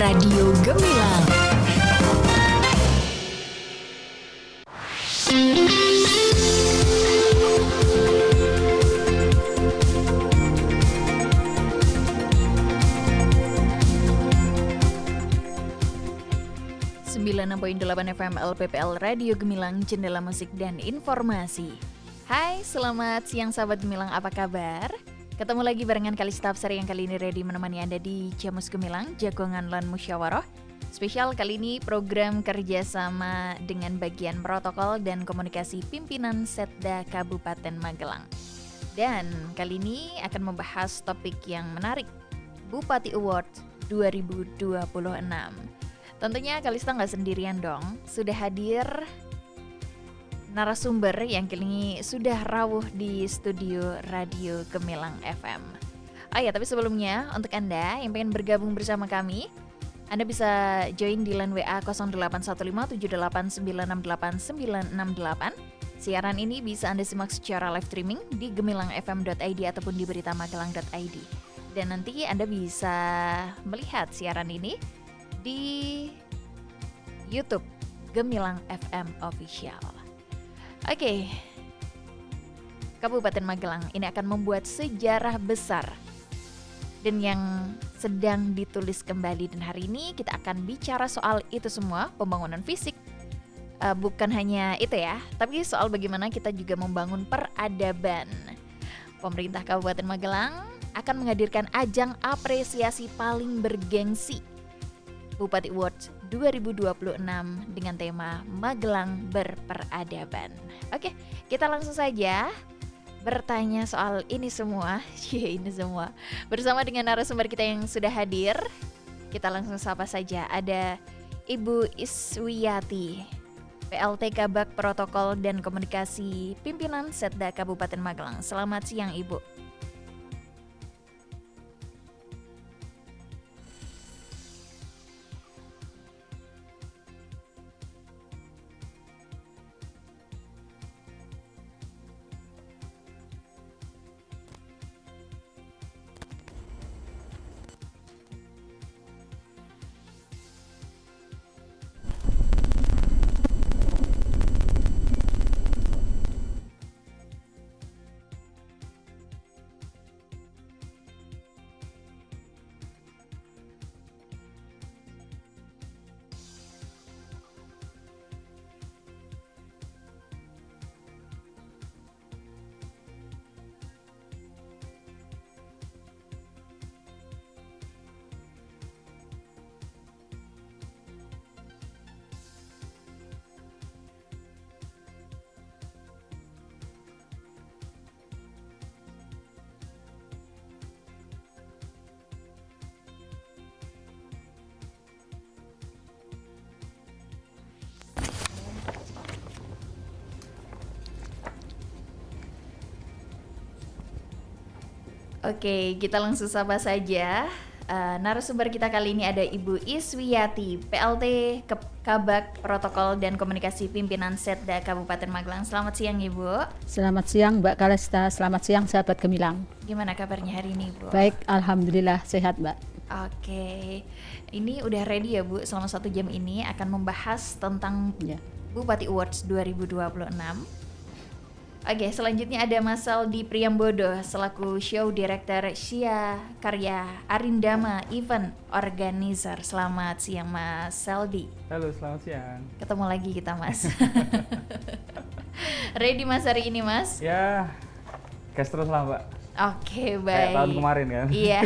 Radio Gemilang. .8 FM LPPL Radio Gemilang, Jendela Musik dan Informasi. Hai, selamat siang sahabat Gemilang, apa kabar? Ketemu lagi barengan Kalista Absari yang kali ini ready menemani Anda di Jamus Gemilang, Jagongan Lan Musyawarah. Spesial kali ini program kerjasama dengan bagian protokol dan komunikasi pimpinan Setda Kabupaten Magelang. Dan kali ini akan membahas topik yang menarik, Bupati Award 2026. Tentunya Kalista nggak sendirian dong, sudah hadir narasumber yang kini sudah rawuh di studio Radio Gemilang FM. Oh ya, tapi sebelumnya untuk Anda yang pengen bergabung bersama kami, Anda bisa join di line WA 081578968968. Siaran ini bisa Anda simak secara live streaming di gemilangfm.id ataupun di beritamagelang.id. Dan nanti Anda bisa melihat siaran ini di YouTube Gemilang FM Official. Oke, Kabupaten Magelang ini akan membuat sejarah besar dan yang sedang ditulis kembali. Dan hari ini kita akan bicara soal itu semua, pembangunan fisik. Bukan hanya itu ya, tapi soal bagaimana kita juga membangun peradaban. Pemerintah Kabupaten Magelang akan menghadirkan ajang apresiasi paling bergengsi Bupati Awards 2026 dengan tema Magelang Berperadaban. Oke, kita langsung saja bertanya soal ini semua. Bersama dengan narasumber kita yang sudah hadir. Kita langsung sapa saja. Ada Ibu Iswiyati, PLT Kabak Protokol dan Komunikasi Pimpinan Setda Kabupaten Magelang. Selamat siang, Ibu. Oke, kita langsung sapa saja. Narasumber kita kali ini ada Ibu Iswiyati, PLT Kabak Protokol dan Komunikasi Pimpinan Setda Kabupaten Magelang. Selamat siang, Ibu. Selamat siang, Mbak Kalista. Selamat siang, sahabat Gemilang. Gimana kabarnya hari ini, Bu? Baik, alhamdulillah sehat, Mbak. Oke, ini udah ready ya, Bu? Selama 1 jam ini akan membahas tentang Bupati Awards 2026. Oke, selanjutnya ada Mas Saldi Priyambodo selaku Show Director Sia Karya Arindama Event Organizer. Selamat siang, Mas Saldi. Halo, selamat siang. Ketemu lagi kita, Mas. Ready Mas hari ini, Mas? Ya, gas terus lah, Mbak. Oke, baik. Kayak tahun kemarin kan? Iya.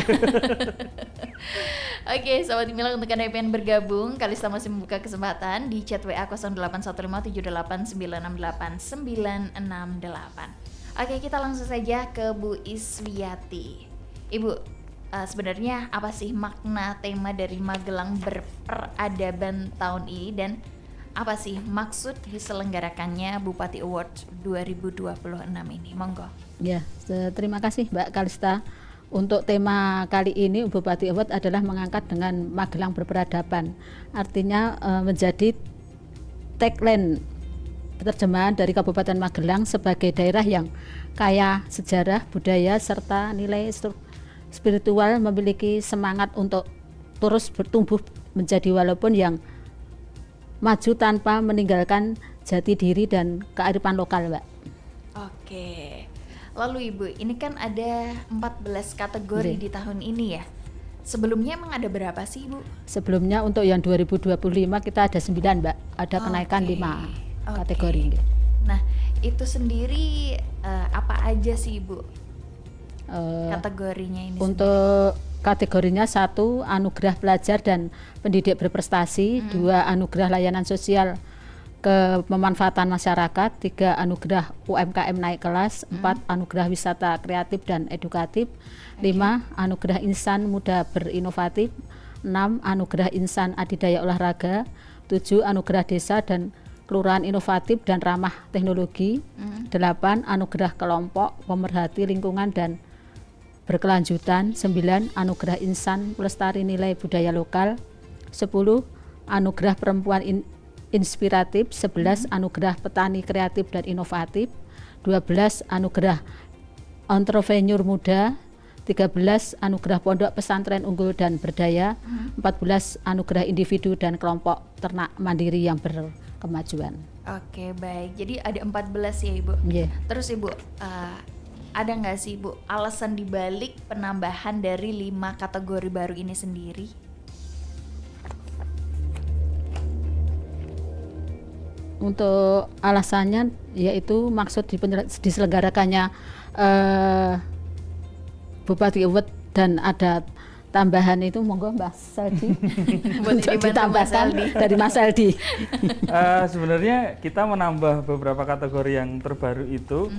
Oke, Sobat Gemilang, untuk Anda yang pengen bergabung, Kalista masih membuka kesempatan di chat WA 081578989668. Oke, kita langsung saja ke Bu Iswiyati. Ibu, sebenarnya apa sih makna tema dari Magelang Berperadaban tahun ini dan apa sih maksud diselenggarakannya Bupati Award 2026 ini? Monggo. Ya, terima kasih Mbak Kalista. Untuk tema kali ini Bupati Award adalah mengangkat dengan Magelang Berperadaban. Artinya menjadi tagline terjemahan dari Kabupaten Magelang sebagai daerah yang kaya sejarah, budaya, serta nilai spiritual, memiliki semangat untuk terus bertumbuh menjadi walaupun yang maju tanpa meninggalkan jati diri dan kearifan lokal, Mbak. Oke. Lalu Ibu, ini kan ada 14 kategori Iya. di tahun ini ya. Sebelumnya emang ada berapa sih Ibu? Sebelumnya untuk yang 2025 kita ada 9, Mbak. Ada kenaikan Oke. 5 Oke. kategori. Nah, itu sendiri apa aja sih Ibu Eh, kategorinya ini? Untuk kategorinya 1 anugerah pelajar dan pendidik berprestasi, 2 anugerah layanan sosial ke pemanfaatan masyarakat, 3 anugerah UMKM naik kelas, 4 anugerah wisata kreatif dan edukatif, 5 anugerah insan muda berinovatif, 6 anugerah insan adidaya olahraga, 7 anugerah desa dan kelurahan inovatif dan ramah teknologi, 8 anugerah kelompok pemerhati lingkungan dan berkelanjutan, 9 anugerah insan pelestari nilai budaya lokal, 10 anugerah perempuan inspiratif, 11 anugerah petani kreatif dan inovatif, 12 anugerah entrepreneur muda, 13 anugerah pondok pesantren unggul dan berdaya, 14 anugerah individu dan kelompok ternak mandiri yang berkemajuan. Oke, baik. Jadi ada 14 ya Ibu. Yeah. Terus Ibu, ada nggak sih Ibu alasan dibalik penambahan dari 5 kategori baru ini sendiri? Untuk alasannya yaitu maksud diselenggarakannya Bupati Award dan ada tambahan itu, monggo Mbak Saldi Buat untuk dibantu Mas ditambahkan Aldi. dari Mas Aldi. Sebenarnya kita menambah beberapa kategori yang terbaru itu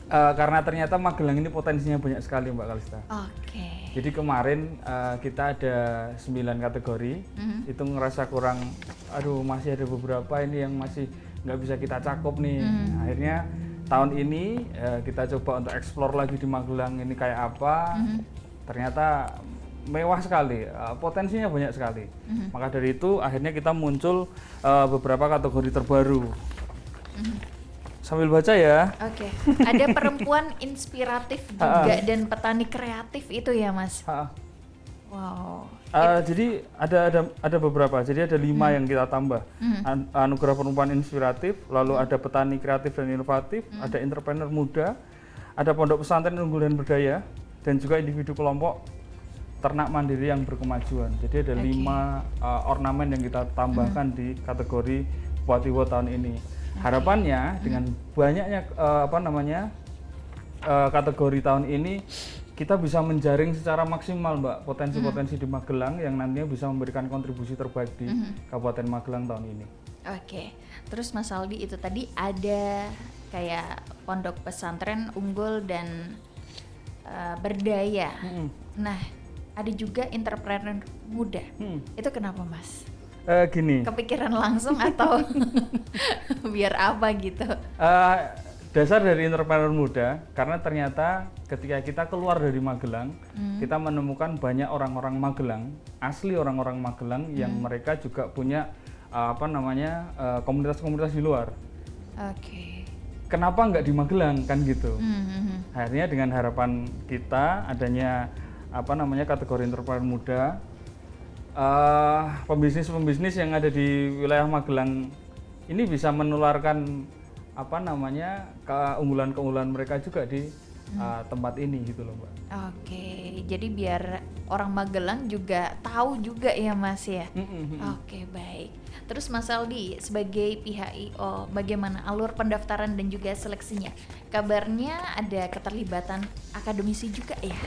karena ternyata Magelang ini potensinya banyak sekali Mbak Kalista. Oke. Jadi kemarin kita ada 9 kategori, itu ngerasa kurang, aduh masih ada beberapa ini yang masih nggak bisa kita cakup nih. Akhirnya tahun ini kita coba untuk explore lagi di Magelang ini kayak apa. Ternyata mewah sekali, potensinya banyak sekali. Maka dari itu akhirnya kita muncul beberapa kategori terbaru. Sambil baca ya. Oke. Ada perempuan inspiratif juga dan petani kreatif itu ya Mas. Wow. Jadi ada beberapa. Jadi ada 5 yang kita tambah. Anugerah perempuan inspiratif, lalu ada petani kreatif dan inovatif, ada entrepreneur muda, ada pondok pesantren unggul dan berdaya, dan juga individu kelompok ternak mandiri yang berkemajuan. Jadi ada 5 ornamen yang kita tambahkan di kategori Bupati Award tahun ini. Harapannya dengan banyaknya kategori tahun ini kita bisa menjaring secara maksimal Mbak potensi-potensi di Magelang yang nantinya bisa memberikan kontribusi terbaik di Kabupaten Magelang tahun ini. Oke. Terus Mas Aldi itu tadi ada kayak pondok pesantren unggul dan berdaya. Nah, ada juga entrepreneur muda. Itu kenapa Mas? Gini. Kepikiran langsung atau biar apa gitu? Dasar dari entrepreneur muda karena ternyata ketika kita keluar dari Magelang, kita menemukan banyak orang-orang Magelang, asli orang-orang Magelang yang mereka juga punya komunitas-komunitas di luar. Oke. Kenapa nggak di Magelang kan gitu? Akhirnya dengan harapan kita adanya kategori entrepreneur muda, pembisnis yang ada di wilayah Magelang ini bisa menularkan keunggulan-keunggulan mereka juga di tempat ini gitu loh Mbak. Oke, jadi biar orang Magelang juga tahu juga ya Mas ya. Oke, baik. Terus Mas Aldi sebagai pihak IO, bagaimana alur pendaftaran dan juga seleksinya? Kabarnya ada keterlibatan akademisi juga ya?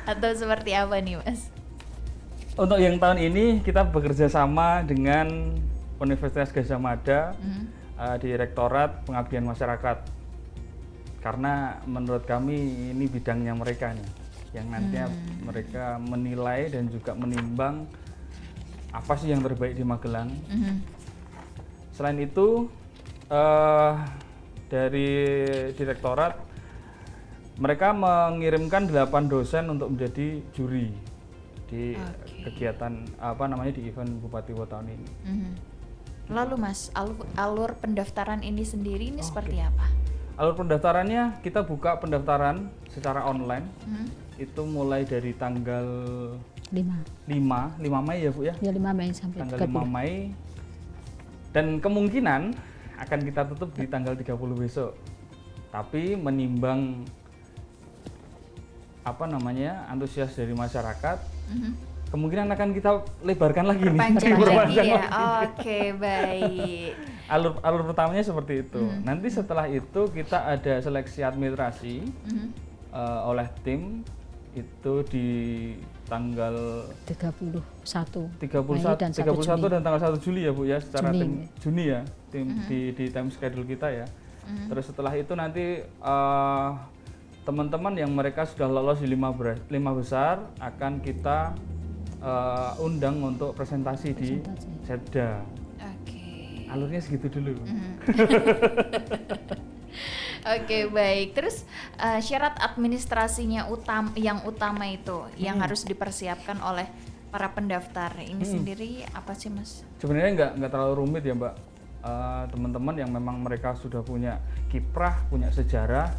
Atau seperti apa nih Mas? Untuk yang tahun ini kita bekerja sama dengan Universitas Gadjah Mada, Direktorat Pengabdian Masyarakat. Karena menurut kami ini bidangnya mereka nih, yang nantinya mereka menilai dan juga menimbang apa sih yang terbaik di Magelang. Selain itu dari Direktorat mereka mengirimkan 8 dosen untuk menjadi juri di kegiatan di event Bupati Award tahun ini. Lalu Mas, alur pendaftaran ini sendiri ini seperti apa? Alur pendaftarannya kita buka pendaftaran secara online itu mulai dari tanggal 5 Mei ya Bu ya? Ya 5 Mei sampai Tanggal 30. 5 Mei. Dan kemungkinan akan kita tutup di tanggal 30 besok. Tapi menimbang antusias dari masyarakat, kemungkinan akan kita lebarkan lagi nih. Panjang lagi Perpanjang ya. lagi. Oke, baik. Alur pertamanya seperti itu. Nanti setelah itu kita ada seleksi administrasi oleh tim itu di tanggal 31 31 dan 1 Juni. dan tanggal 1 Juli ya Bu ya, secara Juni. tim Juni ya, tim di time schedule kita ya. Terus setelah itu nanti teman-teman yang mereka sudah lolos di 5 besar akan kita undang untuk presentasi di Setda. Oke. Alurnya segitu dulu. Oke, baik. Terus syarat administrasinya yang utama itu yang harus dipersiapkan oleh para pendaftar ini sendiri apa sih, Mas? Sebenarnya nggak terlalu rumit ya Mbak. Teman-teman yang memang mereka sudah punya kiprah, punya sejarah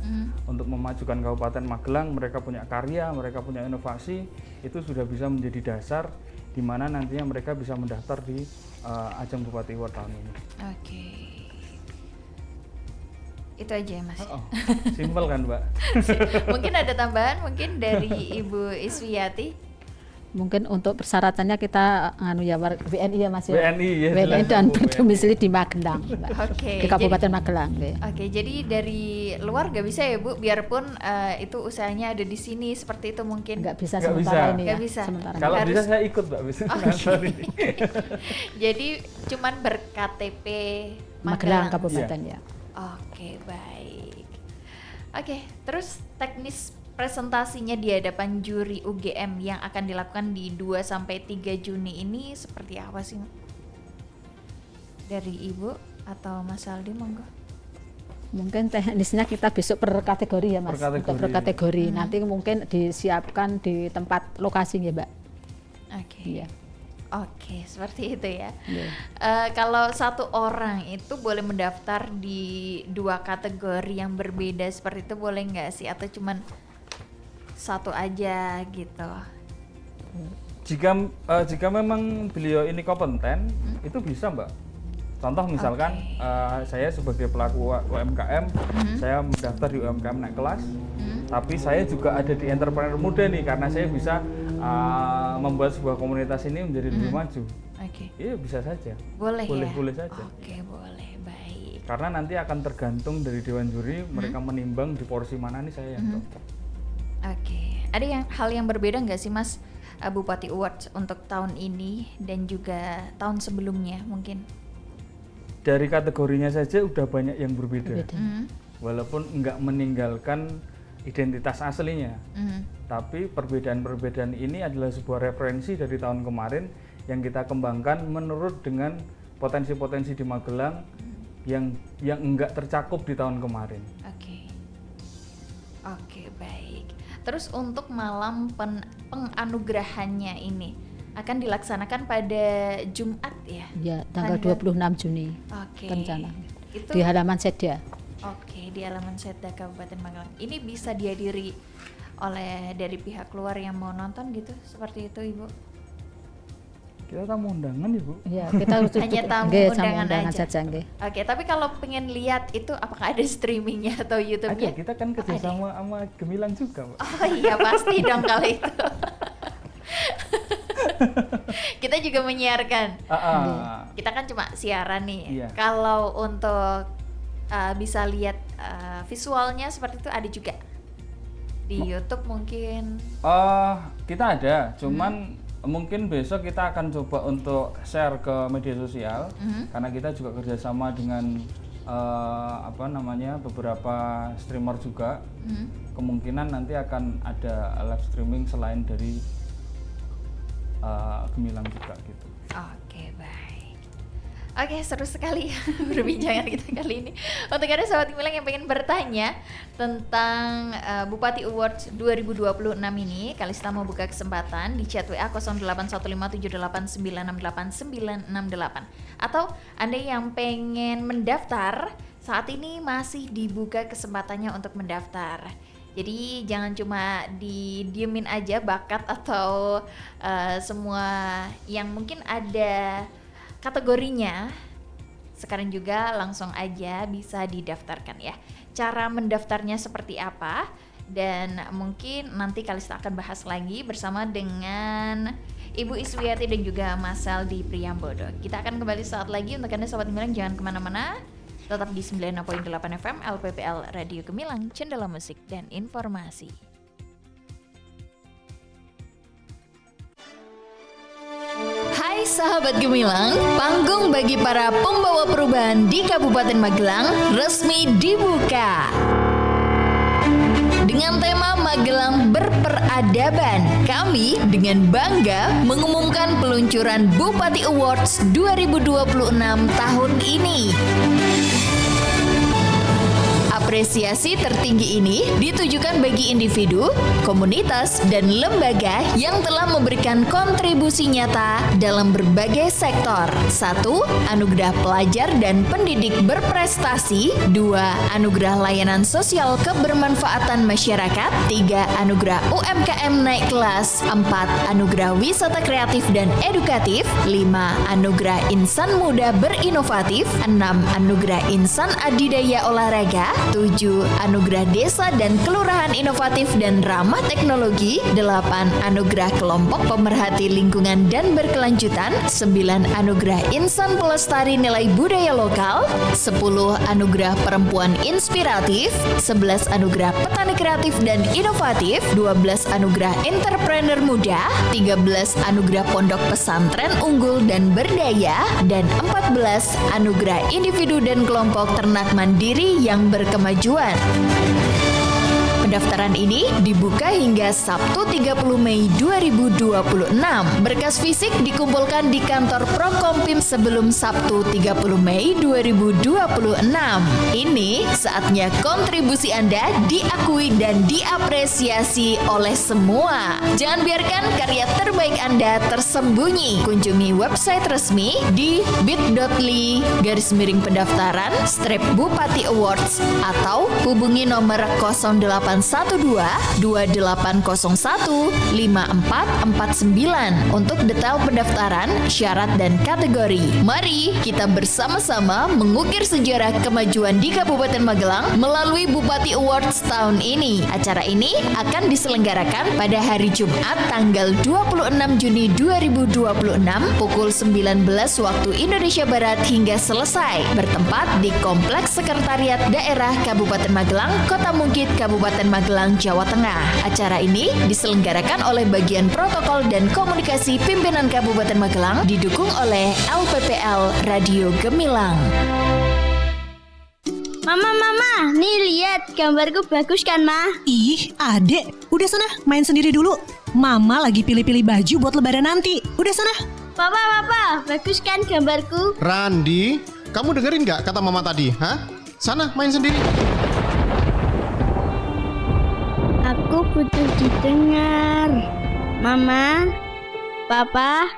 untuk memajukan Kabupaten Magelang, mereka punya karya, mereka punya inovasi, itu sudah bisa menjadi dasar di mana nantinya mereka bisa mendaftar di ajang Bupati Award tahun ini. Oke. Itu aja ya, Mas. Simpel kan Mbak? Mungkin ada tambahan mungkin dari Ibu Iswiyati. Mungkin untuk persyaratannya kita WNI ya Mas ya. WNI ya. WNI jelas, dan Bu, berdomisili di Magelang, Mbak. Oke. Di Kabupaten Magelang. Ya. Oke, jadi dari luar nggak bisa ya Bu, biarpun itu usahanya ada di sini seperti itu mungkin. Nggak bisa Nggak sementara bisa. ini Nggak ya. bisa. Sementara. Kalau Harus- bisa saya ikut Mbak, bisa ngantor ini. Jadi cuman ber-KTP Magelang Magelang. Kabupaten ya. Oke, baik. Oke, terus teknis presentasinya di hadapan juri UGM yang akan dilakukan di 2 sampai 3 Juni ini seperti apa sih? Dari Ibu atau Mas Aldi monggo? Mungkin teknisnya kita besok per kategori ya Mas. Per Untuk kategori. per kategori. Nanti mungkin disiapkan di tempat lokasinya Mbak. Oke. Iya. Oke, seperti itu ya. Iya. Kalau satu orang itu boleh mendaftar di 2 kategori yang berbeda seperti itu boleh nggak sih? Atau cuman satu aja gitu? Jika memang beliau ini kompeten, itu bisa Mbak. Contoh misalkan saya sebagai pelaku UMKM, saya mendaftar di UMKM naik kelas, tapi saya juga ada di entrepreneur muda nih karena saya bisa membuat sebuah komunitas ini menjadi lebih maju. Oke. Iya bisa saja. Boleh ya? Boleh saja. Oke, boleh. Baik. Karena nanti akan tergantung dari Dewan Juri, mereka menimbang di porsi mana nih saya yang cocok. Oke. Ada hal yang berbeda nggak sih Mas Bupati Awards untuk tahun ini dan juga tahun sebelumnya mungkin? Dari kategorinya saja udah banyak yang berbeda. Berbeda. Walaupun nggak meninggalkan identitas aslinya. Tapi perbedaan-perbedaan ini adalah sebuah referensi dari tahun kemarin yang kita kembangkan menurut dengan potensi-potensi di Magelang yang enggak tercakup di tahun kemarin. Oke, baik. Terus untuk malam penganugerahannya ini akan dilaksanakan pada Jumat ya? Ya, tanggal 26 Juni. Oke. Rencana. Itu Di halaman Setda. Oke, di halaman Setda Kabupaten Magelang. Ini bisa dihadiri oleh dari pihak luar yang mau nonton gitu, seperti itu Ibu? Kita tamu undangan ya Bu? Ya, kita Hanya tamu nggih, undangan aja. saja nggih. Oke, tapi kalau pengen lihat itu apakah ada streamingnya atau Ada, YouTube-nya? kita kan kerjasama sama Gemilang juga Mbak. Oh iya, pasti dong kalau itu. Kita juga menyiarkan. Kita kan cuma siaran nih. Iya. Kalau untuk bisa lihat visualnya seperti itu ada juga di YouTube mungkin. Kita ada, cuman mungkin besok kita akan coba untuk share ke media sosial karena kita juga kerjasama dengan beberapa streamer juga. Kemungkinan nanti akan ada live streaming selain dari Gemilang juga gitu. Oke, baik. Oke, seru sekali perbincangan kita kali ini. Untuk ada sahabat Gemilang yang pengen bertanya tentang Bupati Awards 2026 ini, Kalista mau buka kesempatan di chat WA 081578968968. Atau Anda yang pengen mendaftar, saat ini masih dibuka kesempatannya untuk mendaftar. Jadi jangan cuma didiemin aja bakat atau semua yang mungkin ada kategorinya. Sekarang juga langsung aja bisa didaftarkan ya. Cara mendaftarnya seperti apa? Dan mungkin nanti Kalista akan bahas lagi bersama dengan Ibu Iswiati dan juga Mas Saldi Priambodo. Kita akan kembali saat lagi. Untuk Anda Sobat Gemilang, jangan kemana-mana. Tetap di 96.8 FM LPPL Radio Gemilang, Cendela Musik dan Informasi. Hai sahabat Gemilang, panggung bagi para pembawa perubahan di Kabupaten Magelang resmi dibuka. Dengan tema Magelang Berperadaban, kami dengan bangga mengumumkan peluncuran Bupati Awards 2026 tahun ini. Apresiasi tertinggi ini ditujukan bagi individu, komunitas, dan lembaga yang telah memberikan kontribusi nyata dalam berbagai sektor. 1. Anugerah pelajar dan pendidik berprestasi. 2. Anugerah layanan sosial kebermanfaatan masyarakat. 3. Anugerah UMKM naik kelas. 4. Anugerah wisata kreatif dan edukatif. 5. Anugerah insan muda berinovatif. 6. Anugerah insan adidaya olahraga. 7. Anugerah Desa dan Kelurahan Inovatif dan Ramah Teknologi. 8. Anugerah Kelompok Pemerhati Lingkungan dan Berkelanjutan. 9. Anugerah Insan Pelestari Nilai Budaya Lokal. 10. Anugerah Perempuan Inspiratif. 11. Anugerah Petani Kreatif dan Inovatif. 12. Anugerah Entrepreneur Muda. 13. Anugerah Pondok Pesantren Unggul dan Berdaya. Dan 14. Anugerah Individu dan Kelompok Ternak Mandiri yang berkemajuan. Pendaftaran ini dibuka hingga Sabtu 30 Mei 2026. Berkas fisik dikumpulkan di kantor Prokompim sebelum Sabtu 30 Mei 2026. Ini saatnya kontribusi Anda diakui dan diapresiasi oleh semua. Jangan biarkan karya terbaik Anda tersembunyi. Kunjungi website resmi di bit.ly/pendaftaran/Bupati Awards atau hubungi nomor 0822-2801-5449 untuk detail pendaftaran, syarat, dan kategori. Mari kita bersama-sama mengukir sejarah kemajuan di Kabupaten Magelang melalui Bupati Awards tahun ini. Acara ini akan diselenggarakan pada hari Jumat tanggal 26 Juni 2026 pukul 19 waktu Indonesia Barat hingga selesai, bertempat di Kompleks Sekretariat Daerah Kabupaten Magelang, Kota Mungkit, Kabupaten Magelang, Jawa Tengah. Acara ini diselenggarakan oleh Bagian Protokol dan Komunikasi Pimpinan Kabupaten Magelang, didukung oleh LPPL Radio Gemilang. Mama, nih lihat gambarku bagus kan, Ma? Ih, adek, udah sana main sendiri dulu. Mama lagi pilih-pilih baju buat lebaran nanti. Udah sana. Papa, bagus kan gambarku? Randi, kamu dengerin gak kata mama tadi? Hah? Sana main sendiri. Aku butuh didengar. Mama, Papa,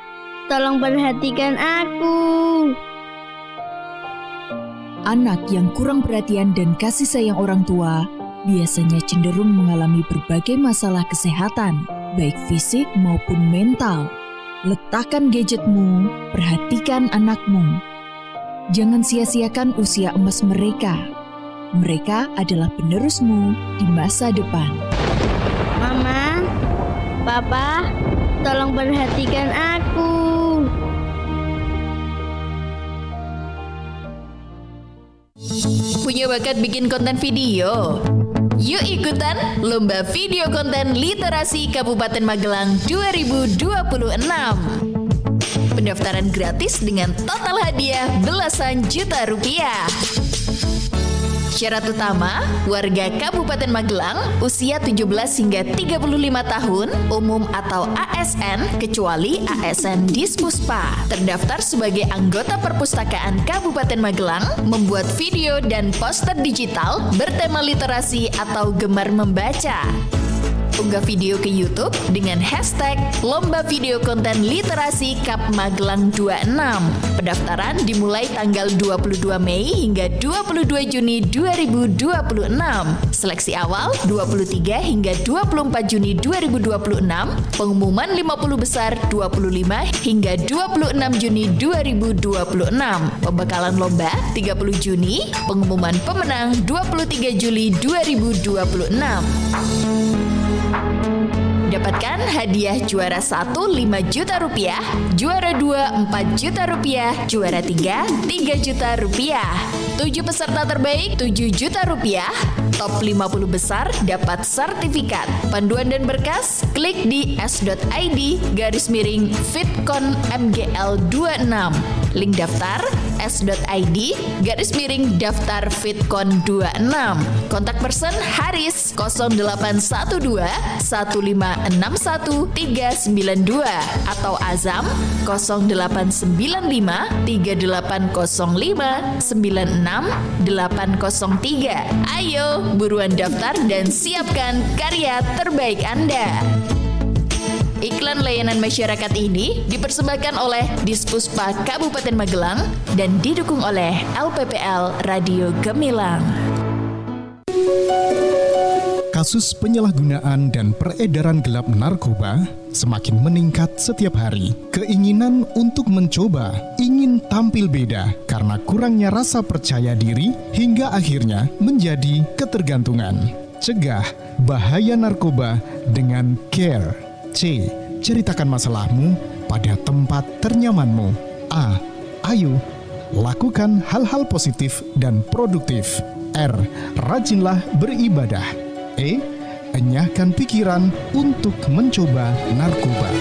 tolong perhatikan aku. Anak yang kurang perhatian dan kasih sayang orang tua biasanya cenderung mengalami berbagai masalah kesehatan, baik fisik maupun mental. Letakkan gadgetmu, perhatikan anakmu. Jangan sia-siakan usia emas mereka. Mereka adalah penerusmu di masa depan. Mama, Papa, tolong perhatikan aku. Punya bakat bikin konten video? Yuk ikutan Lomba Video Konten Literasi Kabupaten Magelang 2026. Pendaftaran gratis dengan total hadiah belasan juta rupiah. Syarat utama, warga Kabupaten Magelang, usia 17 hingga 35 tahun, umum atau ASN, kecuali ASN Dispuspa. Terdaftar sebagai anggota perpustakaan Kabupaten Magelang, membuat video dan poster digital bertema literasi atau gemar membaca. Unggah video ke YouTube dengan hashtag Lomba Video Konten Literasi Kap Magelang 26. Pendaftaran dimulai tanggal 22 Mei hingga 22 Juni 2026. Seleksi awal 23 hingga 24 Juni 2026. Pengumuman 50 besar 25 hingga 26 Juni 2026. Pembekalan lomba 30 Juni. Pengumuman pemenang 23 Juli 2026. Dapatkan hadiah juara 1 5 juta rupiah, juara 2 4 juta rupiah, juara 3 3 juta rupiah. 7 peserta terbaik 7 juta rupiah. Top 50 besar dapat sertifikat. Panduan dan berkas klik di s.id/fitcon-mgl26. Link daftar s.id/daftar-fitcon26. Kontak person Haris 0812 1561 392 atau Azam 0895 3805 96803. Ayo buruan daftar dan siapkan karya terbaik Anda. Iklan layanan masyarakat ini dipersembahkan oleh Dispuspa Kabupaten Magelang dan didukung oleh LPPL Radio Gemilang. Kasus penyalahgunaan dan peredaran gelap narkoba semakin meningkat setiap hari. Keinginan untuk mencoba, ingin tampil beda karena kurangnya rasa percaya diri hingga akhirnya menjadi ketergantungan. Cegah bahaya narkoba dengan CARE. C. Ceritakan masalahmu pada tempat ternyamanmu. A. Ayo, lakukan hal-hal positif dan produktif. R. Rajinlah beribadah. E. Enyahkan pikiran untuk mencoba narkoba.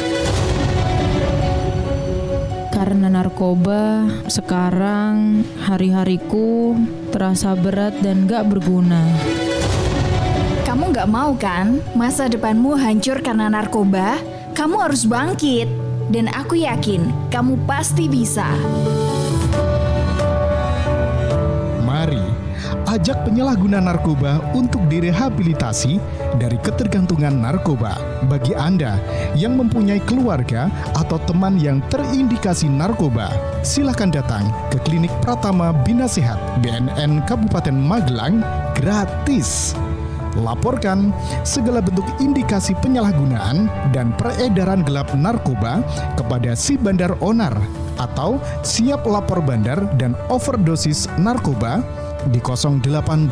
Karena narkoba, sekarang hari-hariku terasa berat dan gak berguna. Kamu gak mau kan masa depanmu hancur karena narkoba? Kamu harus bangkit. Dan aku yakin kamu pasti bisa. Mari ajak penyalahguna narkoba untuk direhabilitasi dari ketergantungan narkoba. Bagi Anda yang mempunyai keluarga atau teman yang terindikasi narkoba, silakan datang ke Klinik Pratama Bina Sehat BNN Kabupaten Magelang gratis. Laporkan segala bentuk indikasi penyalahgunaan dan peredaran gelap narkoba kepada si bandar onar atau siap lapor bandar dan overdosis narkoba di 0821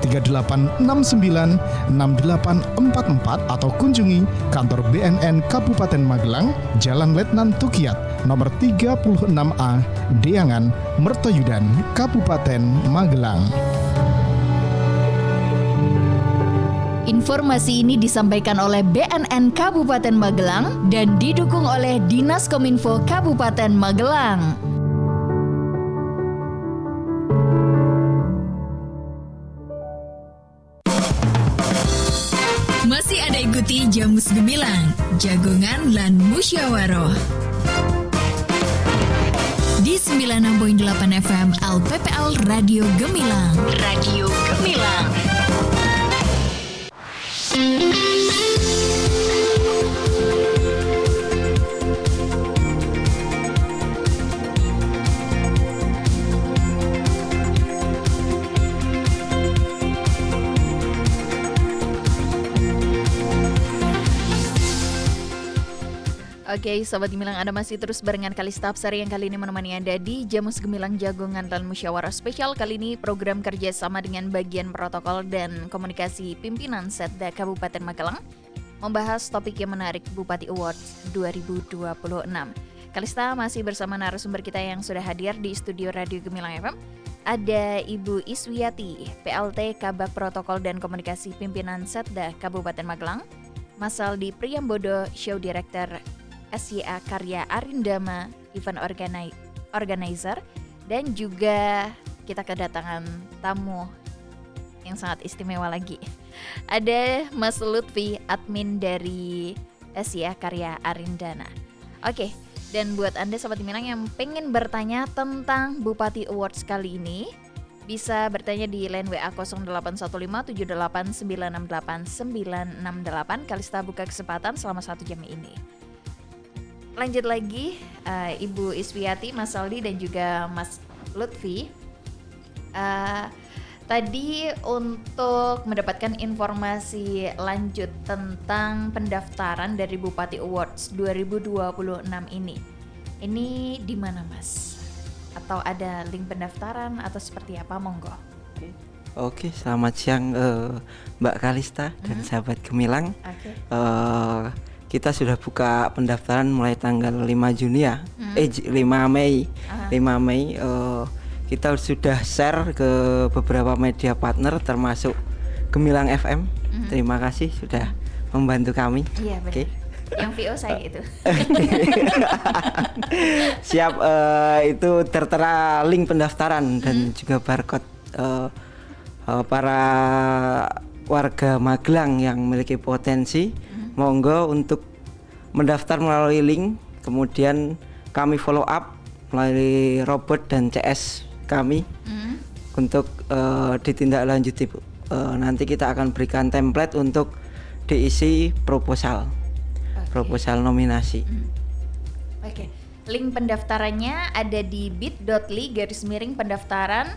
3869 6844 atau kunjungi kantor BNN Kabupaten Magelang, Jalan Letnan Tukiat, nomor 36A, Deangan, Mertoyudan, Kabupaten Magelang. Informasi ini disampaikan oleh BNN Kabupaten Magelang dan didukung oleh Dinas Kominfo Kabupaten Magelang. Masih ada ikuti Jamus Gemilang, Jagongan lan Musyawaroh di 96.8 FM LPPL Radio Gemilang. Radio Gemilang. Oke, Sobat Gemilang, Anda masih terus barengan Kalista Absari yang kali ini menemani Anda di Jamus Gemilang Jagongan dan Musyawarah Spesial. Kali ini program kerjasama dengan bagian protokol dan komunikasi pimpinan Setda Kabupaten Magelang membahas topik yang menarik Bupati Awards 2026. Kalista masih bersama narasumber kita yang sudah hadir di studio Radio Gemilang FM. Ada Ibu Iswiati, PLT Kabak Protokol dan Komunikasi Pimpinan Setda Kabupaten Magelang, Mas Aldi Priyambodo, Show Director SYA Karya Arindama, Event Organizer, dan juga kita kedatangan tamu yang sangat istimewa lagi. Ada Mas Lutfi, admin dari SYA Karya Arindana. Oke, dan buat Anda Sobat Gemilang yang pengen bertanya tentang Bupati Awards kali ini, bisa bertanya di line WA 081578968968. Kalista buka kesempatan selama 1 jam ini. Lanjut lagi, Ibu Iswiati, Mas Aldi dan juga Mas Lutfi. Tadi untuk mendapatkan informasi lanjut tentang pendaftaran dari Bupati Awards 2026 ini di mana, Mas? Atau ada link pendaftaran atau seperti apa? Monggo. Oke, selamat siang Mbak Kalista dan sahabat Gemilang. Kita sudah buka pendaftaran mulai tanggal 5 Juni ya. 5 Mei. 5 Mei kita sudah share ke beberapa media partner termasuk Gemilang FM. Terima kasih sudah membantu kami. Iya, benar. Yang VO saya itu. Siap, itu tertera link pendaftaran dan juga barcode para warga Magelang yang memiliki potensi. Monggo untuk mendaftar melalui link, kemudian kami follow up melalui robot dan CS kami untuk ditindaklanjuti, Bu. Nanti kita akan berikan template untuk diisi proposal nominasi. Oke. Link pendaftarannya ada di bit.ly/pendaftaran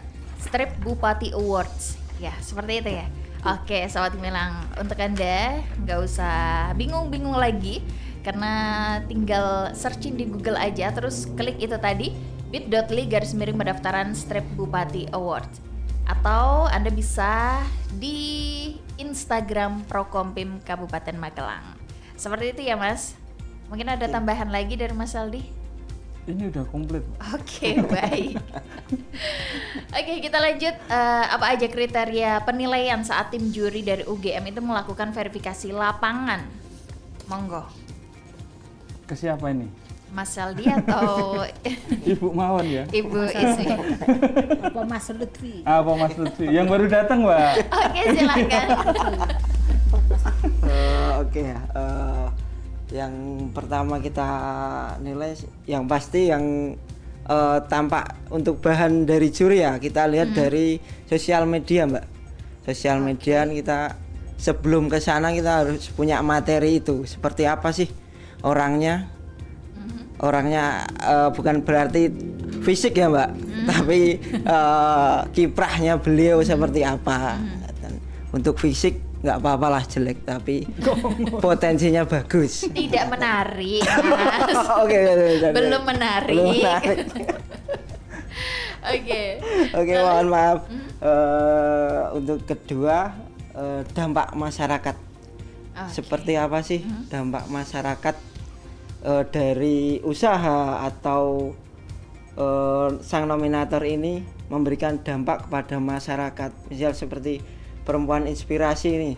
/Bupati Awards. Ya, seperti itu ya. Oke, Sobat Gemilang, untuk Anda nggak usah bingung-bingung lagi karena tinggal searching di Google aja, terus klik itu tadi bit.ly/pendaftaran /Bupati Awards. Atau Anda bisa di Instagram Prokompim Kabupaten Magelang. Seperti itu ya, Mas. Mungkin ada tambahan lagi dari Mas Aldi? Ini udah komplit. Oke, baik. Oke, kita lanjut. Apa aja kriteria penilaian saat tim juri dari UGM itu melakukan verifikasi lapangan? Monggo. Ke siapa ini? Mas Aldi atau Ibu Mawon ya? Ibu Iswi? Apa Mas Lutfi? Apa Mas Lutfi? Yang baru datang, Mbak. Oke, silakan. Oke ya. Yang pertama kita nilai yang pasti yang tampak untuk bahan dari juri ya, kita lihat dari sosial media, Mbak. Sosial media kita sebelum ke sana kita harus punya materi itu. Seperti apa sih orangnya? Orangnya bukan berarti fisik ya, Mbak, tapi kiprahnya beliau seperti apa. Dan untuk fisik nggak apa-apalah jelek, tapi potensinya bagus. Tidak menarik, Mas. Oke, belum menarik. Oke, mohon maaf. Untuk kedua, dampak masyarakat. Seperti apa sih dampak masyarakat dari usaha atau sang nominator ini memberikan dampak kepada masyarakat. Misal seperti perempuan inspirasi ini,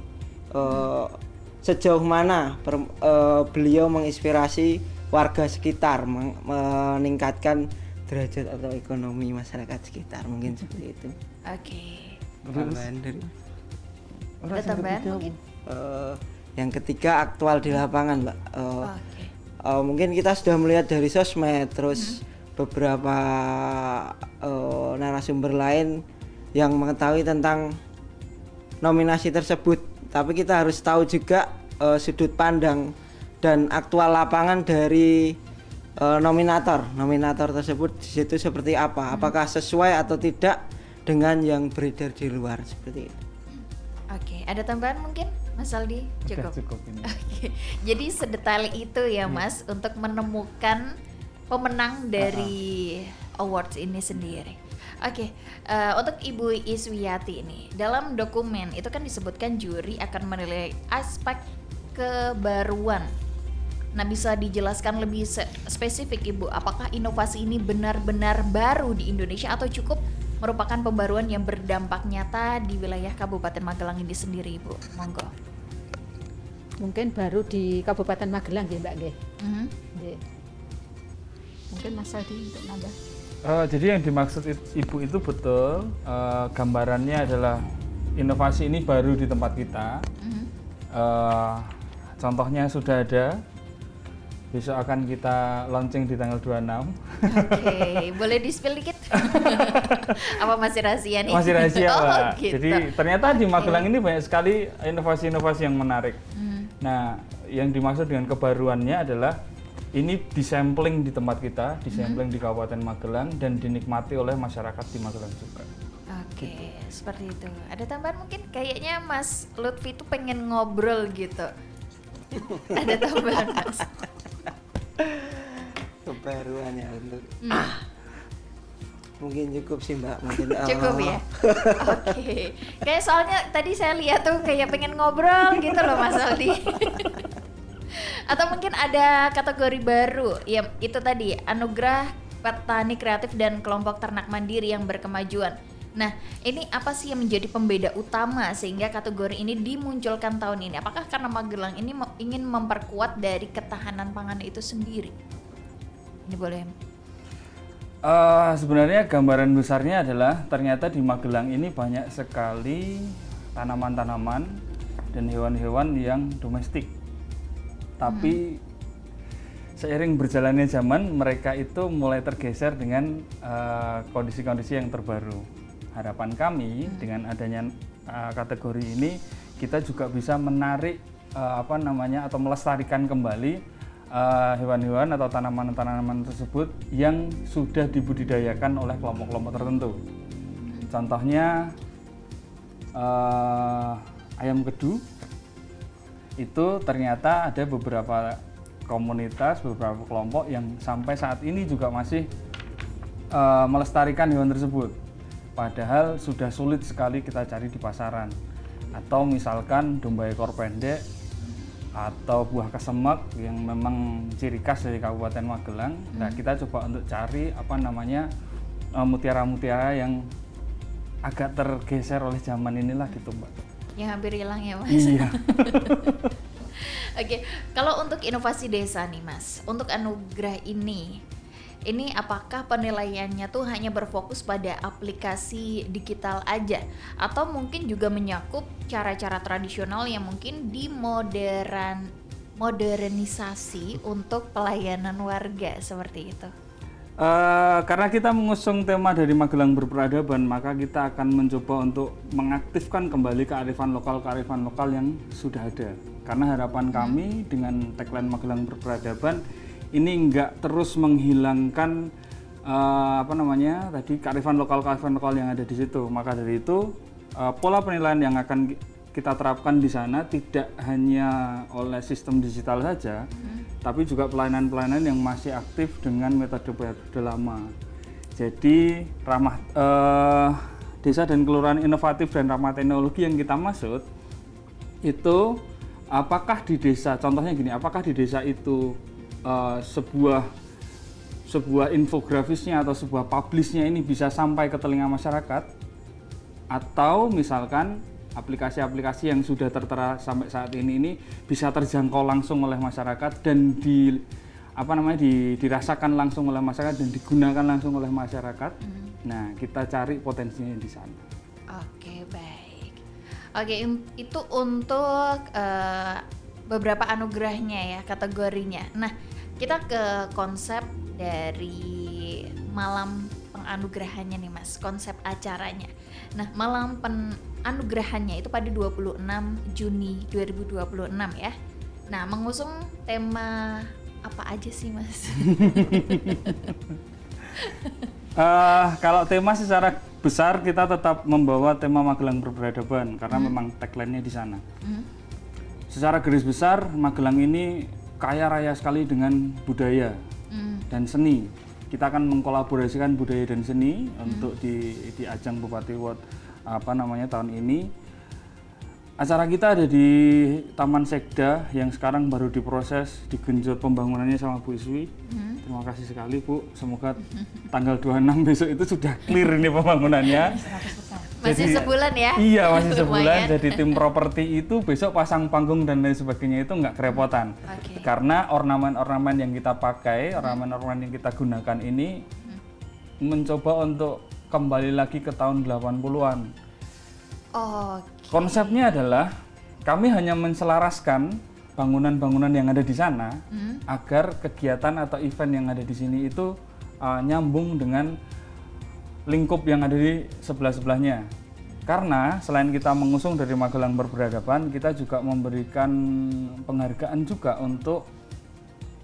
sejauh mana beliau menginspirasi warga sekitar, meningkatkan derajat atau ekonomi masyarakat sekitar, mungkin seperti itu. Oke. Tambahan dari ada tambahan mungkin? Yang ketiga, aktual di lapangan, Mbak. Mungkin kita sudah melihat dari sosmed, terus beberapa narasumber lain yang mengetahui tentang nominasi tersebut, tapi kita harus tahu juga sudut pandang dan aktual lapangan dari nominator tersebut di situ seperti apa, apakah sesuai atau tidak dengan yang beredar di luar, seperti itu. Oke, ada tambahan mungkin, Mas Aldi? Cukup ini. Oke, jadi sedetail itu ya, Mas, untuk menemukan pemenang dari awards ini sendiri. Oke, untuk Ibu Iswiati ini, dalam dokumen itu kan disebutkan juri akan menilai aspek kebaruan. Nah, bisa dijelaskan lebih spesifik, Ibu, apakah inovasi ini benar-benar baru di Indonesia atau cukup merupakan pembaruan yang berdampak nyata di wilayah Kabupaten Magelang ini sendiri, Ibu? Monggo. Mungkin baru di Kabupaten Magelang ya, Mbak Nggih. Mungkin Mas Aldi untuk nambah. Jadi yang dimaksud Ibu itu betul, gambarannya adalah inovasi ini baru di tempat kita. Contohnya sudah ada, besok akan kita launching di tanggal 26. Oke, boleh di-spill dikit? Apa masih rahasia nih? Masih rahasia, Oh, Pak. gitu. Jadi ternyata di Magelang ini banyak sekali inovasi-inovasi yang menarik. Nah, yang dimaksud dengan kebaruannya adalah ini disampling di tempat kita, disampling di Kabupaten Magelang dan dinikmati oleh masyarakat di Magelang juga. Oke, seperti itu. Ada tambahan mungkin? Kayaknya Mas Lutfi itu pengen ngobrol gitu. Ada tambahan, Mas? Kebaruannya untuk mungkin cukup sih Mbak, mungkin Cukup ya? Oke. Kayak soalnya tadi saya lihat tuh kayak pengen ngobrol gitu loh Mas Aldi. Atau mungkin ada kategori baru, ya itu tadi anugerah petani kreatif dan kelompok ternak mandiri yang berkemajuan. Nah, ini apa sih yang menjadi pembeda utama sehingga kategori ini dimunculkan tahun ini? Apakah karena Magelang ini ingin memperkuat dari ketahanan pangan itu sendiri? Ini boleh. Sebenarnya gambaran besarnya adalah ternyata di Magelang ini banyak sekali tanaman-tanaman dan hewan-hewan yang domestik. Tapi seiring berjalannya zaman, mereka itu mulai tergeser dengan kondisi-kondisi yang terbaru. Harapan kami dengan adanya kategori ini, kita juga bisa menarik atau melestarikan kembali hewan-hewan atau tanaman-tanaman tersebut yang sudah dibudidayakan oleh kelompok-kelompok tertentu. Contohnya ayam kedu itu ternyata ada beberapa komunitas, beberapa kelompok yang sampai saat ini juga masih melestarikan hewan tersebut. Padahal sudah sulit sekali kita cari di pasaran. Atau misalkan domba ekor pendek atau buah kesemek yang memang ciri khas dari Kabupaten Magelang. Nah, kita coba untuk cari mutiara-mutiara yang agak tergeser oleh zaman inilah gitu, Mbak. Yang hampir hilang ya, Mas. Iya. Oke, kalau untuk inovasi desa nih, Mas, untuk anugerah ini apakah penilaiannya tuh hanya berfokus pada aplikasi digital aja atau mungkin juga menyakup cara-cara tradisional yang mungkin modernisasi untuk pelayanan warga seperti itu? Karena kita mengusung tema dari Magelang berperadaban, maka kita akan mencoba untuk mengaktifkan kembali kearifan lokal yang sudah ada. Karena harapan kami dengan tagline Magelang berperadaban ini enggak terus menghilangkan kearifan lokal yang ada di situ. Maka dari itu pola penilaian yang akan kita terapkan di sana tidak hanya oleh sistem digital saja, tapi juga pelayanan-pelayanan yang masih aktif dengan metode lama. Jadi desa dan kelurahan inovatif dan ramah teknologi yang kita maksud itu apakah di desa, contohnya gini, apakah di desa itu sebuah infografisnya atau sebuah publishnya ini bisa sampai ke telinga masyarakat, atau misalkan aplikasi-aplikasi yang sudah tertera sampai saat ini bisa terjangkau langsung oleh masyarakat dan dirasakan langsung oleh masyarakat dan digunakan langsung oleh masyarakat. Nah, kita cari potensinya di sana. Oke, baik. Oke, itu untuk beberapa anugerahnya ya, kategorinya. Nah, kita ke konsep dari malam penganugerahannya nih, Mas, konsep acaranya. Nah, malam penganugerahannya itu pada 26 Juni 2026 ya. Nah, mengusung tema apa aja sih, Mas? Kalau tema secara besar kita tetap membawa tema Magelang berperadaban karena memang tagline-nya di sana. Secara garis besar, Magelang ini kaya raya sekali dengan budaya dan seni. Kita akan mengkolaborasikan budaya dan seni untuk di ajang Bupati Award tahun ini. Acara kita ada di Taman Sekda yang sekarang baru diproses, digenjot pembangunannya sama Bu Iswi. Terima kasih sekali, Bu. Semoga tanggal 26 besok itu sudah clear ini pembangunannya. Masih sebulan ya? Iya, masih sebulan. Lumayan. Jadi tim properti itu besok pasang panggung dan lain sebagainya itu nggak kerepotan. Karena ornamen-ornamen yang kita pakai, ornamen-ornamen yang kita gunakan ini mencoba untuk kembali lagi ke tahun 80-an. Konsepnya adalah kami hanya menselaraskan bangunan-bangunan yang ada di sana agar kegiatan atau event yang ada di sini itu nyambung dengan lingkup yang ada di sebelah-sebelahnya. Karena selain kita mengusung dari Magelang Berperadaban, kita juga memberikan penghargaan juga untuk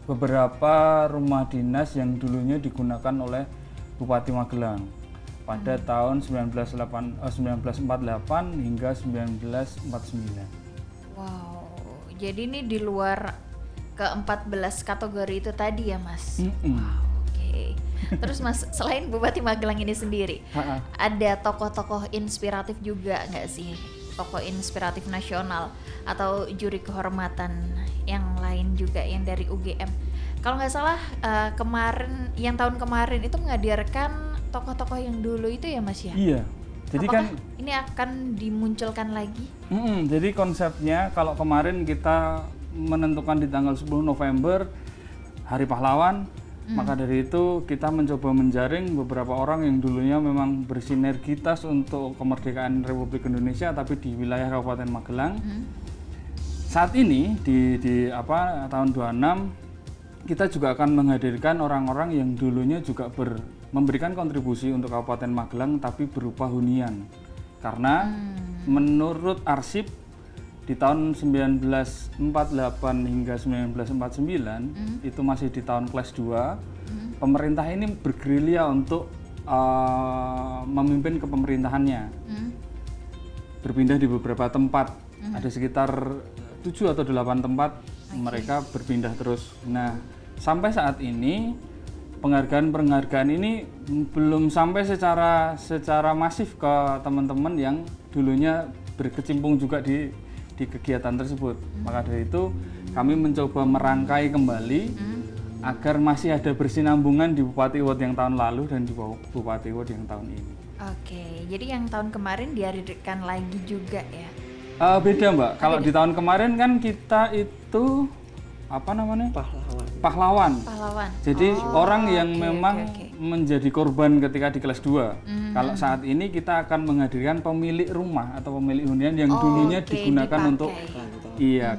beberapa rumah dinas yang dulunya digunakan oleh Bupati Magelang pada tahun 1948 hingga 1949. Wow, jadi ini di luar ke-14 kategori itu tadi ya Mas? Wow, oke. Terus Mas, selain Bupati Magelang ini sendiri, ada tokoh-tokoh inspiratif juga nggak sih? Tokoh inspiratif nasional atau juri kehormatan yang lain juga yang dari UGM. Kalau nggak salah tahun kemarin itu menghadirkan tokoh-tokoh yang dulu itu ya Mas ya? Iya. Jadi apakah kan ini akan dimunculkan lagi? Jadi konsepnya kalau kemarin kita menentukan di tanggal 10 November Hari Pahlawan, maka dari itu kita mencoba menjaring beberapa orang yang dulunya memang bersinergitas untuk kemerdekaan Republik Indonesia tapi di wilayah Kabupaten Magelang. Saat ini di tahun 26 kita juga akan menghadirkan orang-orang yang dulunya juga memberikan kontribusi untuk Kabupaten Magelang tapi berupa hunian. Karena menurut arsip di tahun 1948 hingga 1949 itu masih di tahun kelas 2, pemerintah ini bergerilya untuk memimpin kepemerintahannya. Berpindah di beberapa tempat, ada sekitar 7 atau 8 tempat mereka berpindah terus. Nah, sampai saat ini penghargaan ini belum sampai secara masif ke teman-teman yang dulunya berkecimpung juga di kegiatan tersebut. Maka dari itu kami mencoba merangkai kembali agar masih ada bersinambungan di Bupati Award yang tahun lalu dan di Bupati Award yang tahun ini. Oke, jadi yang tahun kemarin dihadirkan lagi juga ya? Beda Mbak, kalau di tahun kemarin kan kita itu pahlawan. Jadi orang yang memang menjadi korban ketika di kelas 2. Kalau saat ini kita akan menghadirkan pemilik rumah atau pemilik hunian yang dulunya digunakan untuk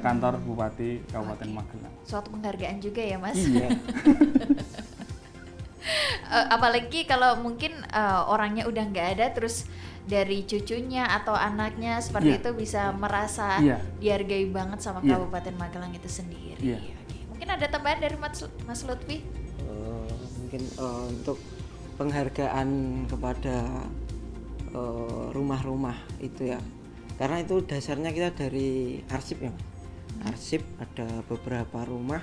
kantor Bupati Kabupaten Magelang. Suatu penghargaan juga ya Mas. Iya. Apalagi kalau mungkin orangnya udah nggak ada, terus dari cucunya atau anaknya seperti itu bisa merasa dihargai banget sama Kabupaten Magelang itu sendiri. Mungkin ada tambahan dari Mas Lutfi? Mungkin untuk penghargaan kepada rumah-rumah itu ya, karena itu dasarnya kita dari arsip ya. Arsip ada beberapa rumah,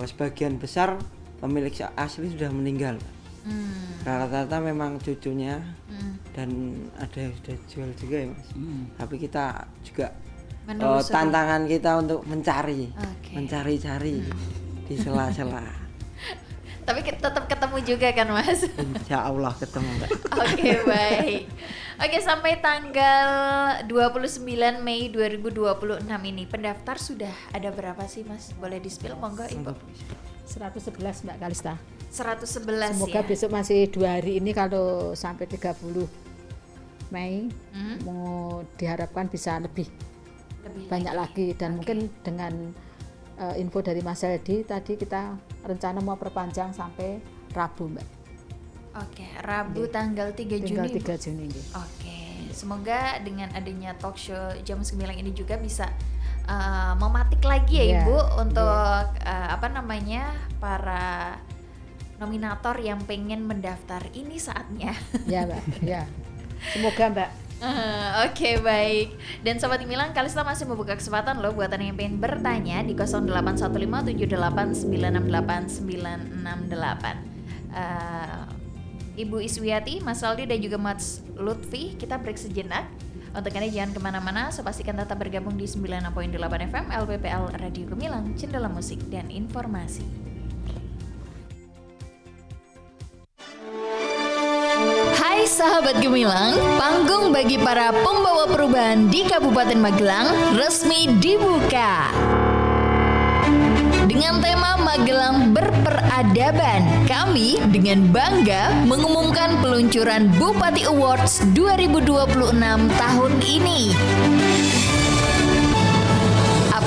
sebagian besar pemilik asli sudah meninggal. Rata-rata memang cucunya dan ada yang sudah jual juga ya Mas. Tapi kita juga tantangan kita untuk mencari-cari di sela-sela. Tapi tetap ketemu juga kan Mas? Insya Allah ketemu Mbak. Oke, baik. Oke, sampai tanggal 29 Mei 2026 ini pendaftar sudah ada berapa sih Mas? Boleh di-spill monggo Ibu? 111 Mbak Kalista. 111 Semoga besok masih 2 hari ini, kalau sampai 30 Mei mau diharapkan bisa lebih banyak lagi. Dan mungkin dengan info dari Mas Heldi tadi, kita rencana mau perpanjang sampai Rabu Mbak. Oke, Rabu tanggal 3 Juni. 3 Juni. Oke, semoga dengan adanya talk show jam 9 ini juga bisa mematik lagi ya Ibu untuk para nominator yang pengen mendaftar. Ini saatnya. Ya Mbak, ya. Semoga Mbak. Oke, baik. Dan Sobat Gemilang, Kalista masih membuka kesempatan loh buat yang pengen bertanya di 0815789668. Ibu Iswiati, Mas Aldi dan juga Mas Lutfi, kita break sejenak. Untuk Anda jangan kemana-mana, so pastikan tetap bergabung di 96.8 FM LPPL Radio Gemilang, Cendela Musik dan Informasi. Hai sahabat Gemilang, panggung bagi para pembawa perubahan di Kabupaten Magelang resmi dibuka. Dengan tema Magelang Berperadaban, kami dengan bangga mengumumkan peluncuran Bupati Awards 2026 tahun ini.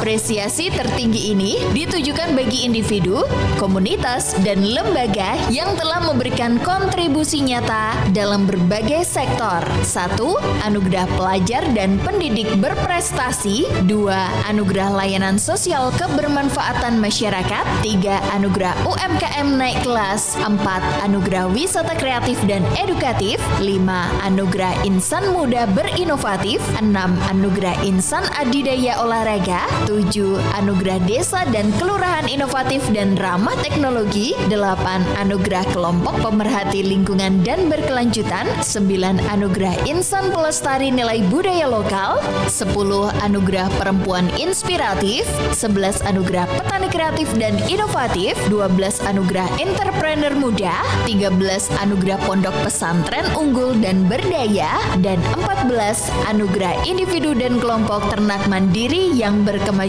Apresiasi tertinggi ini ditujukan bagi individu, komunitas, dan lembaga yang telah memberikan kontribusi nyata dalam berbagai sektor. 1. Anugerah pelajar dan pendidik berprestasi. 2. Anugerah layanan sosial kebermanfaatan masyarakat. 3. Anugerah UMKM naik kelas. 4. Anugerah wisata kreatif dan edukatif. 5. Anugerah insan muda berinovatif. 6. Anugerah insan adidaya olahraga. 7. Anugerah desa dan kelurahan inovatif dan ramah teknologi. 8. Anugerah kelompok pemerhati lingkungan dan berkelanjutan. 9. Anugerah insan pelestari nilai budaya lokal. 10. Anugerah perempuan inspiratif. 11. Anugerah petani kreatif dan inovatif. 12. Anugerah entrepreneur muda. 13. Anugerah pondok pesantren unggul dan berdaya. Dan 14. Anugerah individu dan kelompok ternak mandiri yang berkemajuan.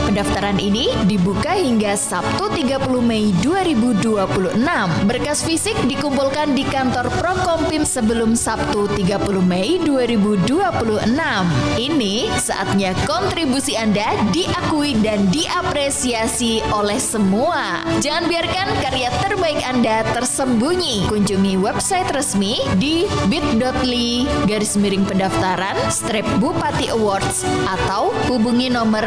Pendaftaran ini dibuka hingga Sabtu 30 Mei 2026. Berkas fisik dikumpulkan di kantor Prokompim sebelum Sabtu 30 Mei 2026. Ini saatnya kontribusi Anda diakui dan diapresiasi oleh semua. Jangan biarkan karya terbaik Anda tersembunyi. Kunjungi website resmi di bit.ly/pendaftaran/Bupati Awards atau hubungi nomor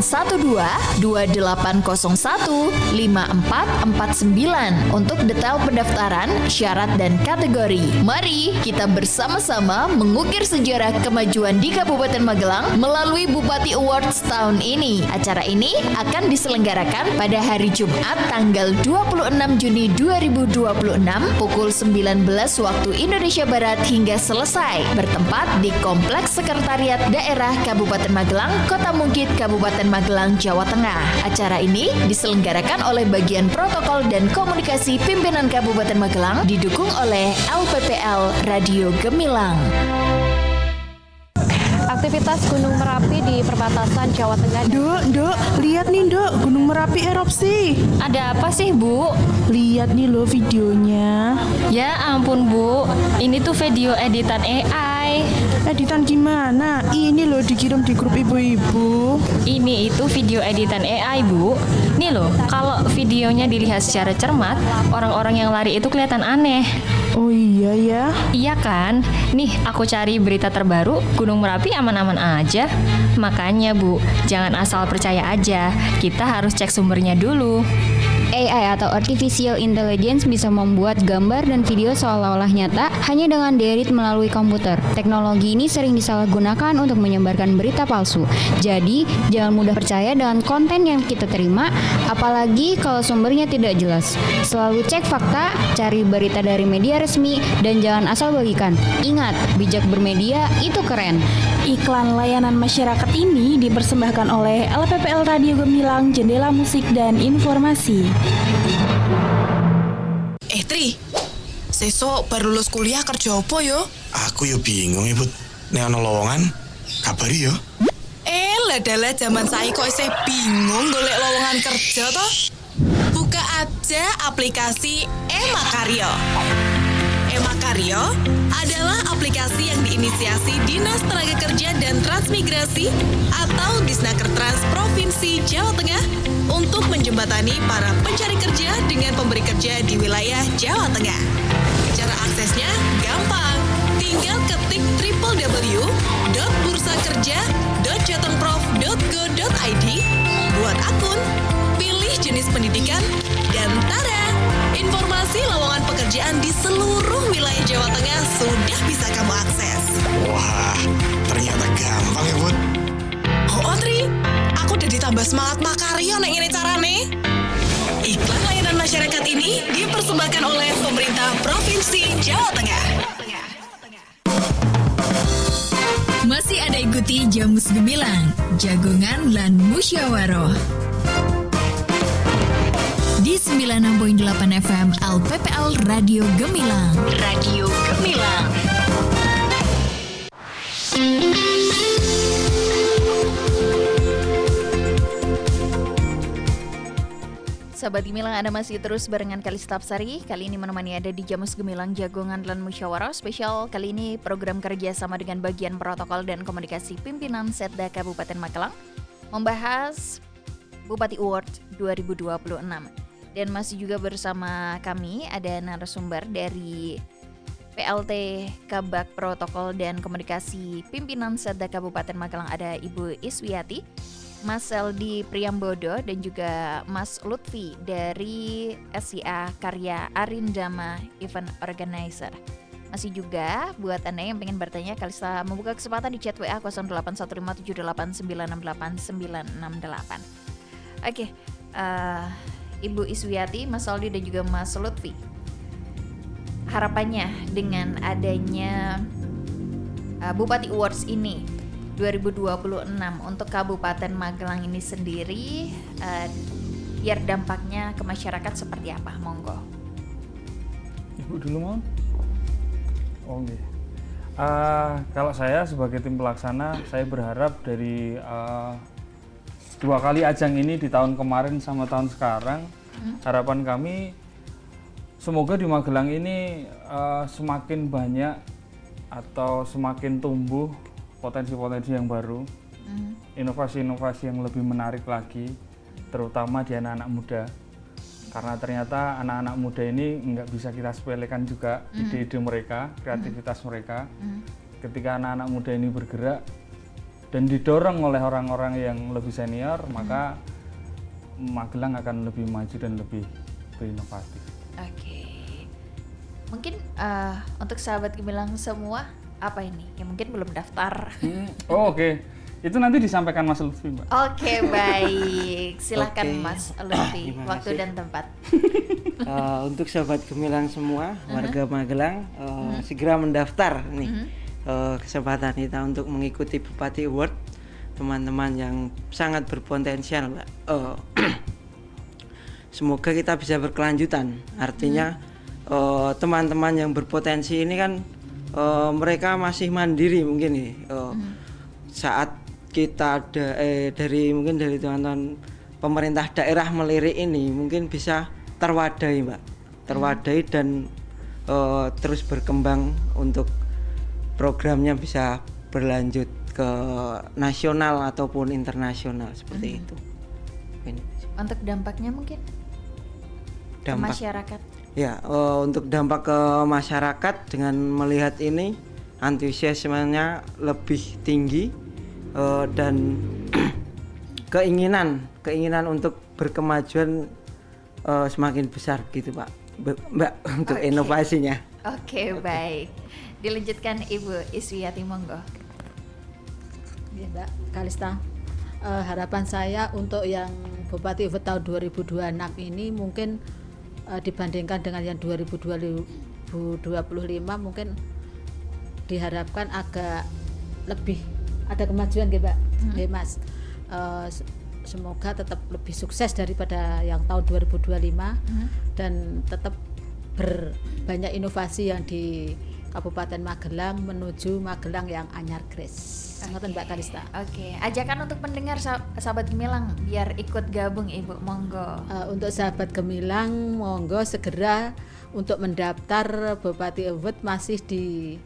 0882-2801-5449 untuk detail pendaftaran, syarat, dan kategori. Mari kita bersama-sama mengukir sejarah kemajuan di Kabupaten Magelang melalui Bupati Awards tahun ini. Acara ini akan diselenggarakan pada hari Jumat tanggal 26 Juni 2026 pukul 19 waktu Indonesia Barat hingga selesai, bertempat di Kompleks Sekretariat Daerah Kabupaten Magelang, Kota Mungkit, Kabupaten Magelang, Jawa Tengah. Acara ini diselenggarakan oleh Bagian Protokol dan Komunikasi Pimpinan Kabupaten Magelang, didukung oleh LPPL Radio Gemilang. Aktivitas Gunung Merapi di perbatasan Jawa Tengah. Dok, lihat nih Dok, Gunung Merapi erupsi. Ada apa sih, Bu? Lihat nih loh videonya. Ya ampun, Bu. Ini tuh video editan AI. Editan gimana? Ini loh dikirim di grup ibu-ibu. Ini itu video editan AI, Bu. Nih loh, kalau videonya dilihat secara cermat, orang-orang yang lari itu kelihatan aneh. Oh iya ya? Iya kan? Nih, aku cari berita terbaru, Gunung Merapi aman-aman aja. Makanya, Bu, jangan asal percaya aja. Kita harus cek sumbernya dulu. AI atau Artificial Intelligence bisa membuat gambar dan video seolah-olah nyata hanya dengan di-edit melalui komputer. Teknologi ini sering disalahgunakan untuk menyebarkan berita palsu. Jadi, jangan mudah percaya dengan konten yang kita terima, apalagi kalau sumbernya tidak jelas. Selalu cek fakta, cari berita dari media resmi, dan jangan asal bagikan. Ingat, bijak bermedia itu keren. Iklan layanan masyarakat ini dipersembahkan oleh LPPL Radio Gemilang, Jendela Musik dan Informasi. Tri, sesok baru lulus kuliah kerja apa yo? Aku yo bingung ibu. Nek ana lowongan, kabari yo. Ladalah zaman saiki kok isih bingung golek lowongan kerja toh? Buka aja aplikasi Emakarya. Emakarya adalah aplikasi yang diinisiasi Dinas Tenaga Kerja dan Transmigrasi atau Disnaker Trans Provinsi Jawa Tengah untuk menjembatani para pencari kerja dengan pemberi kerja di wilayah Jawa Tengah. Cara aksesnya gampang, tinggal ketik www.bursakerja.jatengprof.go.id, buat akun, pilih jenis pendidikan, dan tada! Informasi lowongan pekerjaan di seluruh wilayah Jawa Tengah sudah bisa kamu akses. Wah, ternyata gampang ya, Bud. Oh, Tri, aku udah ditambah semangat makaryo nek ngene carane. Iklan layanan masyarakat ini dipersembahkan oleh pemerintah Provinsi Jawa Tengah. Masih ada ikuti Jamus Gemilang, Jagongan lan Musyawaroh. Di 96.8 FM LPPL Radio Gemilang. Radio Gemilang. Sahabat Gemilang, Anda masih terus barengan Kalista Apsari. Kali ini menemani Anda di Jamus Gemilang Jagongan dan Musyawarah Spesial. Kali ini program kerja sama dengan bagian protokol dan komunikasi pimpinan Setda Kabupaten Magelang membahas Bupati Award 2026. Dan masih juga bersama kami ada narasumber dari PLT Kabak Protokol dan Komunikasi Pimpinan Setda Kabupaten Magelang, ada Ibu Iswiati, Mas Seldi Priambodo, dan juga Mas Lutfi dari SIA Karya Arindama Event Organizer. Masih juga buat Anda yang pengen bertanya, Kalista membuka kesempatan di chat WA 081578989968. Oke, Ibu Iswiati, Mas Seldi, dan juga Mas Lutfi, harapannya dengan adanya Bupati Awards ini 2026 untuk Kabupaten Magelang ini sendiri, biar dampaknya ke masyarakat seperti apa? Monggo. Ibu dulu mau? Oke. Kalau saya sebagai tim pelaksana, saya berharap dari 2 kali ajang ini di tahun kemarin sama tahun sekarang, harapan kami semoga di Magelang ini semakin banyak atau semakin tumbuh potensi-potensi yang baru, inovasi-inovasi yang lebih menarik lagi, terutama di anak-anak muda. Karena ternyata anak-anak muda ini nggak bisa kita sepelekan juga ide-ide mereka, kreativitas mereka. Ketika anak-anak muda ini bergerak dan didorong oleh orang-orang yang lebih senior, maka Magelang akan lebih maju dan lebih berinovatif. Oke. Mungkin untuk sahabat Gemilang semua, apa ini yang mungkin belum daftar? Oke. Itu nanti disampaikan Mas Lutfi, Mbak. Oke, baik. Silahkan Mas Lutfi, waktu dan tempat. Untuk sahabat Gemilang semua, warga Magelang, segera mendaftar nih. Kesempatan kita untuk mengikuti Bupati Award, teman-teman yang sangat berpotensial, Mbak. Semoga kita bisa berkelanjutan. Artinya teman-teman yang berpotensi ini kan mereka masih mandiri mungkin nih. Saat kita ada dari teman-teman pemerintah daerah melirik ini mungkin bisa terwadai, Mbak. Terwadai dan terus berkembang untuk programnya bisa berlanjut ke nasional ataupun internasional seperti itu. Untuk dampaknya mungkin ke masyarakat. Ya, untuk dampak ke masyarakat dengan melihat ini antusiasmenya lebih tinggi dan keinginan untuk berkemajuan semakin besar gitu, Pak. Mbak, untuk inovasinya. Oke, baik. Dilanjutkan Ibu Iswiati, monggo. Ya, Mbak Kalista. Harapan saya untuk yang Bupati Award tahun 2026 ini mungkin dibandingkan dengan yang 2025 mungkin diharapkan agak lebih ada kemajuan gitu, Mbak. Mas. Semoga tetap lebih sukses daripada yang tahun 2025 dan tetap banyak inovasi yang di Kabupaten Magelang menuju Magelang yang anyar gres. Ngoten Mbak Kalista. Oke, ajakan untuk pendengar sahabat Gemilang biar ikut gabung, Ibu, monggo. Untuk sahabat Gemilang monggo segera untuk mendaftar Bupati Award masih di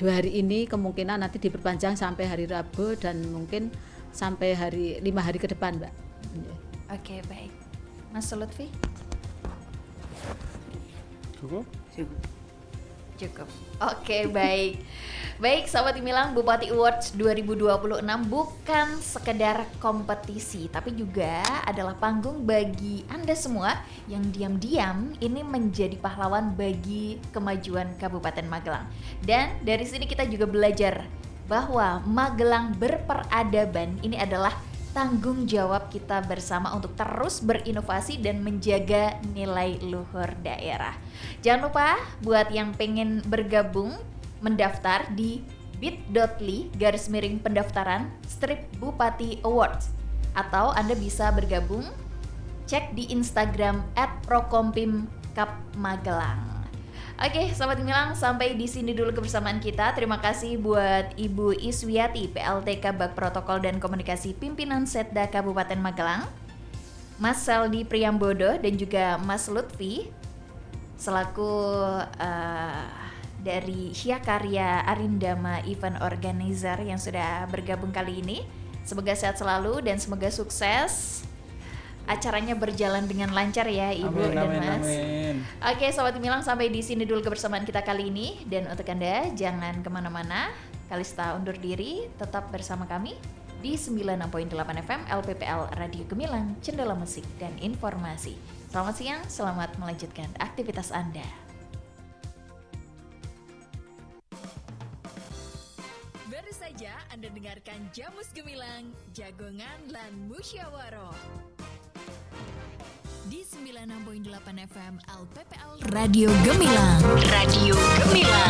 2 hari ini, kemungkinan nanti diperpanjang sampai hari Rabu dan mungkin sampai 5 hari ke depan, Mbak. Oke, baik. Mas Lutfi? Cukup. Oke, baik. Baik, sahabat Gemilang, Bupati Awards 2026 bukan sekedar kompetisi, tapi juga adalah panggung bagi Anda semua yang diam-diam ini menjadi pahlawan bagi kemajuan Kabupaten Magelang. Dan dari sini kita juga belajar bahwa Magelang berperadaban ini adalah tanggung jawab kita bersama untuk terus berinovasi dan menjaga nilai luhur daerah. Jangan lupa buat yang pengen bergabung mendaftar di bit.ly/pendaftaran Bupati Awards, atau Anda bisa bergabung cek di Instagram @prokompimkapmagelang. Oke, sahabat Gemilang, sampai di sini dulu kebersamaan kita. Terima kasih buat Ibu Iswiati, PLT Kabak Protokol dan Komunikasi Pimpinan Setda Kabupaten Magelang. Mas Seldi Priambodo dan juga Mas Lutfi selaku dari Syakarya Arindama Event Organizer yang sudah bergabung kali ini. Semoga sehat selalu dan semoga sukses. Acaranya berjalan dengan lancar ya Ibu dan Mas. Amin. Oke Sobat Gemilang, sampai di sini dulu kebersamaan kita kali ini. Dan untuk Anda jangan kemana-mana. Kalista undur diri, tetap bersama kami di 96.8 FM LPPL Radio Gemilang, Jendela Musik dan Informasi. Selamat siang, selamat melanjutkan aktivitas Anda. Baru saja Anda dengarkan Jamus Gemilang, Jagongan lan Musyawaroh di 96.8 FM LPPL Radio Gemilang. Radio Gemilang.